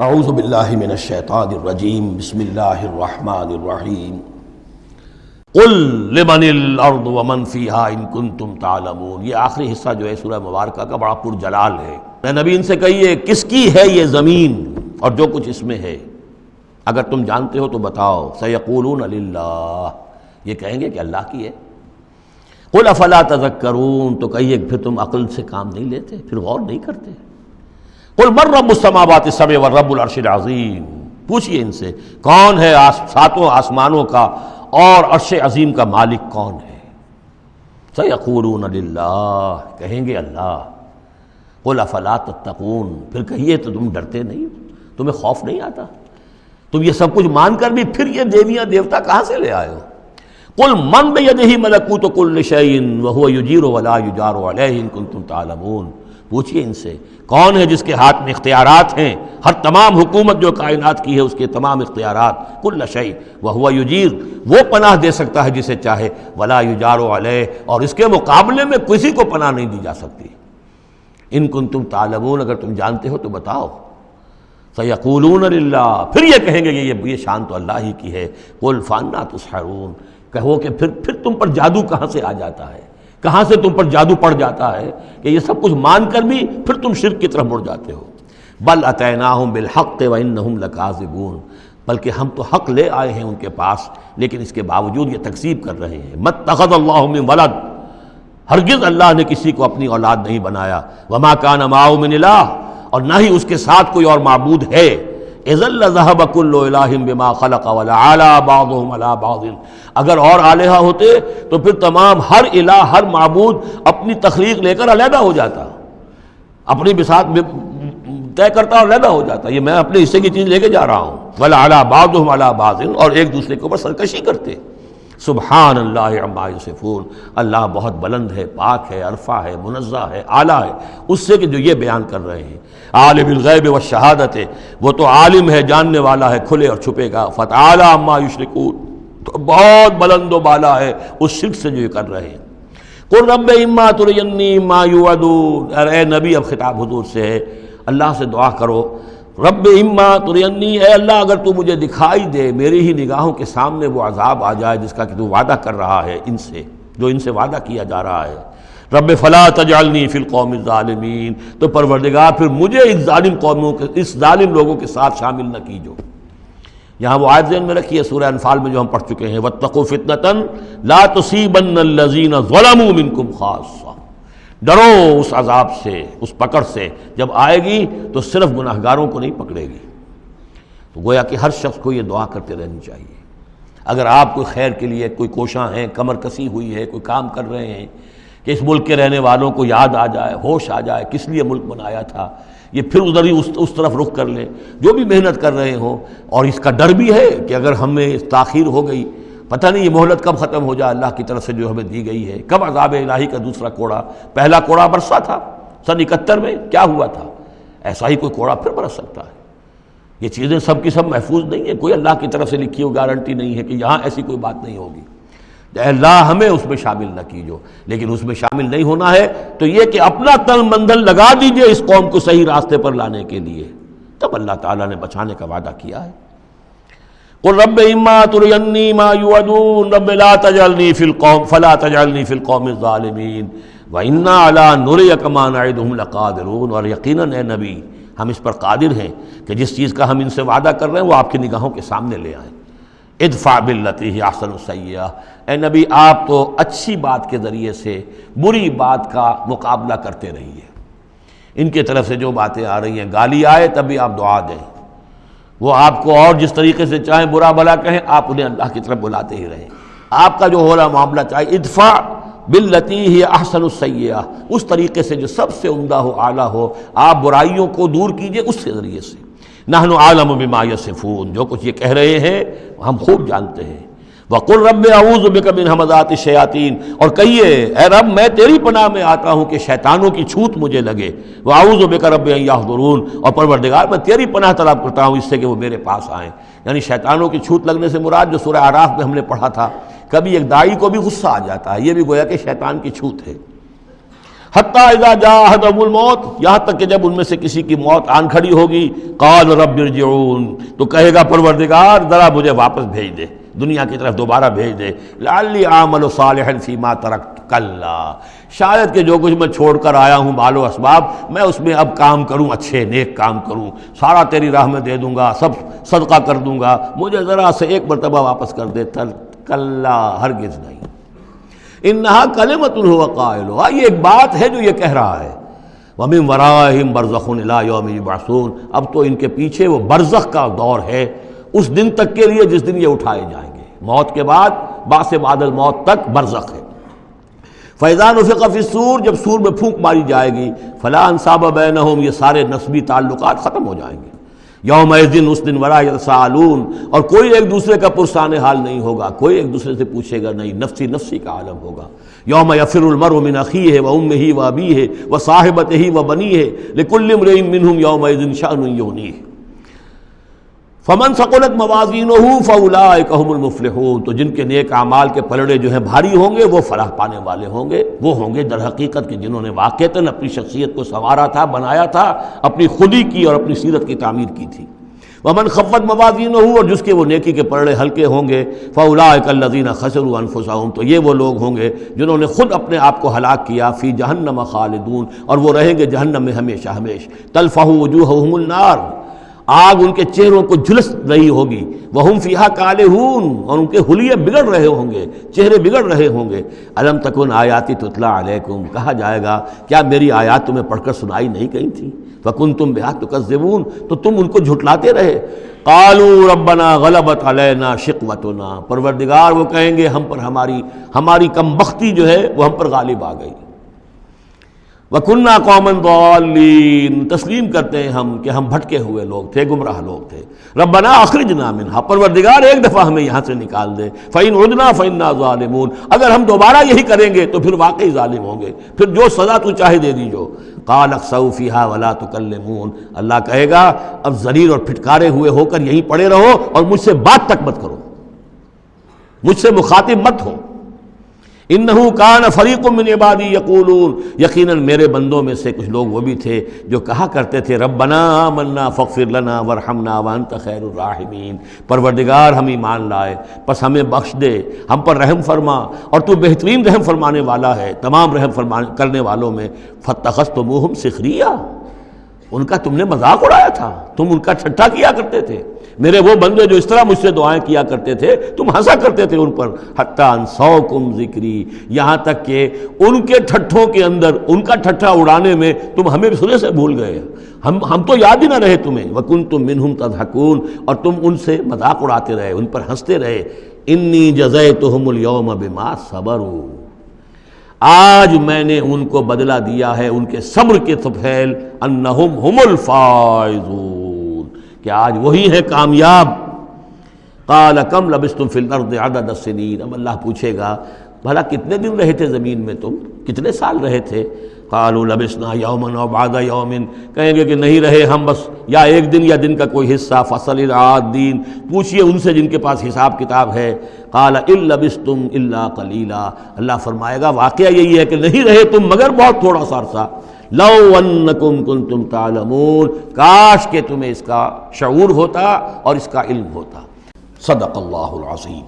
اعوذ باللہ من الشیطان الرجیم بسم اللہ الرحمن الرحیم قل لمن الارض ومن فیہا ان کنتم تعلمون۔ یہ آخری حصہ جو ہے سورہ مبارکہ کا بڑا پرجلال ہے۔ اے نبی ان سے کہیے کس کی ہے یہ زمین اور جو کچھ اس میں ہے، اگر تم جانتے ہو تو بتاؤ۔ سیقولون للہ، یہ کہیں گے کہ اللہ کی ہے۔ قل افلا تذکرون، تو کہیے پھر تم عقل سے کام نہیں لیتے، پھر غور نہیں کرتے۔ قل من رب السماوات السبع والرب العرش العظیم، پوچھئے ان سے کون ہے ساتوں آسمانوں کا اور عرش عظیم کا مالک کون ہے؟ سیقولون للہ، کہیں گے اللہ۔ قل افلا تتقون، پھر کہیے تو تم ڈرتے نہیں، تمہیں خوف نہیں آتا؟ تم یہ سب کچھ مان کر بھی پھر یہ دیویاں دیوتا کہاں سے لے آئے ہو؟ قل من بیدہ ملکوت کل شیء وہو یجیر ولا یجار علیہ ان کنتم تعلمون، پوچھئے ان سے کون ہے جس کے ہاتھ میں اختیارات ہیں، ہر تمام حکومت جو کائنات کی ہے اس کے تمام اختیارات، کل شیء وہو یجیر، وہ پناہ دے سکتا ہے جسے چاہے، ولا یجار علیہ، اور اس کے مقابلے میں کسی کو پناہ نہیں دی جا سکتی۔ ان کنتم تعلمون، اگر تم جانتے ہو تو بتاؤ۔ سیقولون للہ، پھر یہ کہیں گے کہ یہ شان تو اللہ ہی کی ہے۔ قل فانا تسحرون، کہو کہ پھر تم پر جادو کہاں سے آ جاتا ہے، کہاں سے تم پر جادو پڑ جاتا ہے کہ یہ سب کچھ مان کر بھی پھر تم شرک کی طرف مڑ جاتے ہو۔ بل اتیناہم بالحق وانہم لکاذبون، بلکہ ہم تو حق لے آئے ہیں ان کے پاس، لیکن اس کے باوجود یہ تکذیب کر رہے ہیں۔ مَتَّخَذَ اللَّهُ مِن وَلَدٍ، ہرگز اللہ نے کسی کو اپنی اولاد نہیں بنایا۔ وَمَا كَانَ مَعَهُ مِنْ إِلَٰهٍ، اور نہ ہی اس کے ساتھ کوئی اور معبود ہے۔ اذا لذهب كل الہ بما خلق ولعلى بعضهم على بعض، اگر اور الہہ ہوتے تو پھر تمام ہر الہ، ہر معبود اپنی تخلیق لے کر علیحدہ ہو جاتا، اپنی بساط طے کرتا اور علیحدہ ہو جاتا۔ یہ میں اپنے حصے کی چیز لے کے جا رہا ہوں۔ ولعلى بعضهم على بعض، اور ایک دوسرے کے اوپر سرکشی کرتے۔ سبحان اللہ عما یصفون، اللہ بہت بلند ہے، پاک ہے، عرفہ ہے، منزہ ہے، اعلیٰ ہے اس سے کہ جو یہ بیان کر رہے ہیں۔ عالم الغیب والشہادت، وہ تو عالم ہے، جاننے والا ہے کھلے اور چھپے کا۔ فتعالی عما یشرکون، تو بہت بلند و بالا ہے اس شرک سے جو یہ کر رہے ہیں۔ قل رب اما ترینی ما یوعدون، اے نبی اب خطاب حضور سے ہے، اللہ سے دعا کرو، رب اما ترینی، اے اللہ اگر تو مجھے دکھائی دے، میری ہی نگاہوں کے سامنے وہ عذاب آ جائے جس کا کہ تو وعدہ کر رہا ہے ان سے، جو ان سے وعدہ کیا جا رہا ہے۔ رب فلا تجعلنی فی القوم الظالمین، تو پروردگار پھر مجھے اس ظالم قوموں کے، اس ظالم لوگوں کے ساتھ شامل نہ کیجو۔ یہاں وہ آیت ذہن میں رکھیے سورہ انفال میں جو ہم پڑھ چکے ہیں، واتقوا فتنۃ لا تصیبن الذین ظلموا منکم خاصہ، ڈرو اس عذاب سے، اس پکڑ سے، جب آئے گی تو صرف گناہگاروں کو نہیں پکڑے گی۔ تو گویا کہ ہر شخص کو یہ دعا کرتے رہنی چاہیے۔ اگر آپ کوئی خیر کے لیے کوئی کوشاں ہیں، کمر کسی ہوئی ہے، کوئی کام کر رہے ہیں کہ اس ملک کے رہنے والوں کو یاد آ جائے، ہوش آ جائے کس لیے ملک بنایا تھا، یہ پھر ادھر ہی اس طرف رخ کر لیں، جو بھی محنت کر رہے ہوں، اور اس کا ڈر بھی ہے کہ اگر ہمیں تاخیر ہو گئی، پتہ نہیں یہ مہلت کب ختم ہو جائے اللہ کی طرف سے جو ہمیں دی گئی ہے، کب عذاب الہی کا دوسرا کوڑا، پہلا کوڑا برسا تھا سن 71 میں، کیا ہوا تھا، ایسا ہی کوئی کوڑا پھر برس سکتا ہے۔ یہ چیزیں سب کی سب محفوظ نہیں ہیں، کوئی اللہ کی طرف سے لکھی ہوئی گارنٹی نہیں ہے کہ یہاں ایسی کوئی بات نہیں ہوگی۔ اے اللہ ہمیں اس میں شامل نہ کیجو، لیکن اس میں شامل نہیں ہونا ہے تو یہ کہ اپنا تن مندل لگا دیجئے اس قوم کو صحیح راستے پر لانے کے لیے، تب اللہ تعالیٰ نے بچانے کا وعدہ کیا ہے۔ قل رب اما ترینی ما یوعدون رب لا تجعلنی فی القوم فلا تجعلنی فی القوم الظالمین وانا علی نریک ما نعدہم لقادرون، اور یقیناً اے نبی ہم اس پر قادر ہیں کہ جس چیز کا ہم ان سے وعدہ کر رہے ہیں وہ آپ کی نگاہوں کے سامنے لے آئیں۔ ادفع باللتی ہی احسن السیئہ، اے نبی آپ تو اچھی بات کے ذریعے سے بری بات کا مقابلہ کرتے رہیے۔ ان کی طرف سے جو باتیں آ رہی ہیں، گالی آئے تب بھی آپ دعا دیں، وہ آپ کو اور جس طریقے سے چاہیں برا بھلا کہیں، آپ انہیں اللہ کی طرف بلاتے ہی رہیں۔ آپ کا جو ہو رہا معاملہ چاہے ادفع باللتی ہی احسن السیئہ، اس طریقے سے جو سب سے عمدہ ہو، اعلیٰ ہو، آپ برائیوں کو دور کیجئے اس کے ذریعے سے۔ نحن عالم بما یصفون، جو کچھ یہ کہہ رہے ہیں ہم خوب جانتے ہیں۔ وقل رب اعوذ بک من ہمزات الشیاطین، اور کہیے اے رب میں تیری پناہ میں آتا ہوں کہ شیطانوں کی چھوت مجھے لگے۔ واعوذ بک رب ان یحضرون، اور پروردگار میں تیری پناہ طلب کرتا ہوں اس سے کہ وہ میرے پاس آئیں۔ یعنی شیطانوں کی چھوت لگنے سے مراد جو سورہ اعراف میں ہم نے پڑھا تھا، کبھی ایک داعی کو بھی غصہ آ جاتا ہے، یہ بھی گویا کہ شیطان کی چھوت ہے۔ حتیٰ اذا جاء احدهم الموت، یہاں تک کہ جب ان میں سے کسی کی موت آن کھڑی ہوگی، قال رب ارجعون، تو کہے گا پروردگار ذرا مجھے واپس بھیج دے، دنیا کی طرف دوبارہ بھیج دے، لعلی اعمل صالحا فیما ترکت، کلا، شاید کہ جو کچھ میں چھوڑ کر آیا ہوں مال و اسباب، میں اس میں اب کام کروں، اچھے نیک کام کروں، سارا تیری راہ میں دے دوں گا، سب صدقہ کر دوں گا، مجھے ذرا سے ایک مرتبہ واپس کر دے، کلا، ہرگز نہیں، انہا کلمۃ هو قائلھا، یہ ایک بات ہے جو یہ کہہ رہا ہے، ومن ورائہم برزخ الی یوم یبعثون، اب تو ان کے پیچھے وہ برزخ کا دور ہے اس دن تک کے لیے جس دن یہ اٹھائے جائیں گے، موت کے بعد، بعث بعد الموت تک برزخ ہے۔ فَإِذَا نُفِخَ فِي الصُّورِ، جب سور میں پھونک ماری جائے گی، فَلَا أَنْسَابَ بَيْنَهُمْ، یہ سارے نسبی تعلقات ختم ہو جائیں گے، یومئذ، اس دن، ولا یتساءلون، اور کوئی ایک دوسرے کا پرسان حال نہیں ہوگا، کوئی ایک دوسرے سے پوچھے گا نہیں، نفسی نفسی کا عالم ہوگا۔ یوم یفر المرء من اخیہ وامہ وابیہ وصاحبتہ وبنیہ لکل امرئ منہم یومئذ شأن یغنیہ، فمن ثقلت موازینہ فاولئک هم المفلحون، تو جن کے نیک اعمال کے پلڑے جو ہیں بھاری ہوں گے وہ فلاح پانے والے ہوں گے، وہ ہوں گے در حقیقت کہ جنہوں نے واقعتاً اپنی شخصیت کو سنوارا تھا، بنایا تھا، اپنی خودی کی اور اپنی سیرت کی تعمیر کی تھی۔ ومن خفت موازینہ، اور جس کے وہ نیکی کے پلڑے ہلکے ہوں گے، فاولئک الذین خسروا انفسهم، تو یہ وہ لوگ ہوں گے جنہوں نے خود اپنے آپ کو ہلاک کیا، فی جہنم خالدون، اور وہ رہیں گے جہنم میں ہمیشہ ہمیش، تلفح وجوہہم النار، آگ ان کے چہروں کو جھلس رہی ہوگی، وہم فیہا کالہون، اور ان کے حلیے بگڑ رہے ہوں گے، چہرے بگڑ رہے ہوں گے۔ الم تکن آیاتی تتلی علیکم، کہا جائے گا کیا میری آیات تمہیں پڑھ کر سنائی نہیں گئی تھی؟ فکنتم بہا تکذبون، تو تم ان کو جھٹلاتے رہے۔ قالوا ربنا غلبت علینا شقوتنا، پروردگار وہ کہیں گے ہم پر ہماری کم بختی جو ہے وہ ہم پر غالب آ گئی۔ وَكُنَّا قَوْمًا ضَالِّينَ، تسلیم کرتے ہیں ہم کہ ہم بھٹکے ہوئے لوگ تھے، گمراہ لوگ تھے۔ ربنا اخرجنا منہا، پروردگار ایک دفعہ ہمیں یہاں سے نکال دے، فَإِنْ عُدْنَا فَإِنَّا ظَالِمُونَ، اگر ہم دوبارہ یہی کریں گے تو پھر واقعی ظالم ہوں گے، پھر جو سزا تو چاہے دے دیجو۔ قَالَ اخْسَئُوا فِيهَا وَلَا تُكَلِّمُونَ، اللہ کہے گا اب ذلیل اور پھٹکارے ہوئے ہو کر یہیں پڑے رہو اور مجھ سے بات تک مت کرو، مجھ سے مخاطب مت ہو۔ انہو کان فریق من عبادی یقولون، یقیناً میرے بندوں میں سے کچھ لوگ وہ بھی تھے جو کہا کرتے تھے ربنا آمنا فاغفر لنا وارحمنا وانت خیر الراحمین، پروردگار ہم ایمان لائے پس ہمیں بخش دے، ہم پر رحم فرما، اور تو بہترین رحم فرمانے والا ہے تمام رحم کرنے والوں میں۔ فاتخذتموہم سخریا، ان کا تم نے مذاق اڑایا تھا، تم ان کا ٹھٹھا کیا کرتے تھے، میرے وہ بندے جو اس طرح مجھ سے دعائیں کیا کرتے تھے تم ہنسا کرتے تھے ان پر۔ حتی انسوکم ذکری، یہاں تک کہ ان کے ٹھٹھوں کے اندر، ان کا ٹھٹھا اڑانے میں تم ہمیں سرے سے بھول گئے، ہم تو یاد ہی نہ رہے تمہیں۔ وکنتم منہم تضحکون، اور تم ان سے مذاق اڑاتے رہے، ان پر ہنستے رہے۔ انی جزیتہم اليوم بما صبروا، آج میں نے ان کو بدلہ دیا ہے ان کے صبر کے طفیل، انہم ہم الفائزون، کہ آج وہی ہے کامیاب۔ قال کم لبثتم فی الارض عدد السنین، اب اللہ پوچھے گا بھلا کتنے دن رہے تھے زمین میں، تم کتنے سال رہے تھے؟ قالوا لبثنا یوما او بعد یوم، کہیں گے کہ نہیں رہے ہم بس یا ایک دن یا دن کا کوئی حصہ۔ فصل العادین، پوچھئے ان سے جن کے پاس حساب کتاب ہے۔ قال ان لبثتم الا قلیلا، اللہ فرمائے گا واقعہ یہی ہے کہ نہیں رہے تم مگر بہت تھوڑا سا عرصہ۔ لو انکم کنتم تعلمون، کاش کہ تمہیں اس کا شعور ہوتا اور اس کا علم ہوتا۔ صدق اللہ العظیم۔